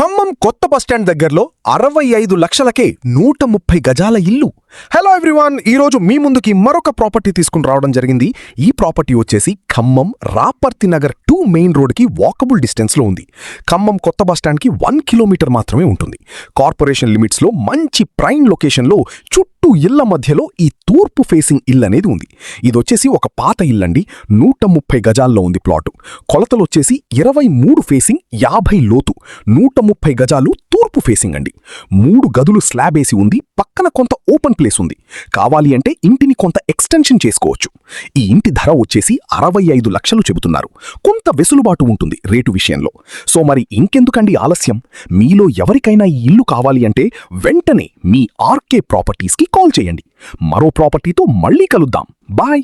ఖమ్మం కొత్త బస్టాండ్ దగ్గరలో 65 లక్షలకే 130 గజాల ఇల్లు. హలో ఎవ్రీవన్, ఈరోజు మీ ముందుకి మరొక ప్రాపర్టీ తీసుకుని రావడం జరిగింది. ఈ ప్రాపర్టీ వచ్చేసి ఖమ్మం రాపర్తి నగర్ 2 మెయిన్ రోడ్కి వాకబుల్ డిస్టెన్స్లో ఉంది. ఖమ్మం కొత్త బస్టాండ్కి 1 కిలోమీటర్ మాత్రమే ఉంటుంది. కార్పొరేషన్ లిమిట్స్లో మంచి ప్రైమ్ లొకేషన్లో చుట్టూ ఇళ్ల మధ్యలో ఈ తూర్పు ఫేసింగ్ ఇల్లు అనేది ఉంది. ఇదొచ్చేసి ఒక పాత ఇల్లండి. 130 గజాల్లో ఉంది ప్లాటు. కొలతలు వచ్చేసి 23 ఫేసింగ్ 50 లోతు, 130 గజాలు తూర్పు ఫేసింగ్ అండి. 3 గదులు స్లాబ్ వేసి ఉంది. పక్కన కొంత ఓపెన్ ప్లేస్ ఉంది. కావాలి అంటే ఇంటిని కొంత ఎక్స్టెన్షన్ చేసుకోవచ్చు. ఈ ఇంటి ధర వచ్చేసి 65 లక్షలు చెబుతున్నారు. కొంత వెసులుబాటు ఉంటుంది రేటు విషయంలో. సో మరి ఇంకెందుకండి ఆలస్యం? మీలో ఎవరికైనా ఈ ఇల్లు కావాలి అంటే వెంటనే మీ ఆర్కే ప్రాపర్టీస్కి కాల్ చేయండి. మరో ప్రాపర్టీతో మళ్ళీ కలుద్దాం. బాయ్.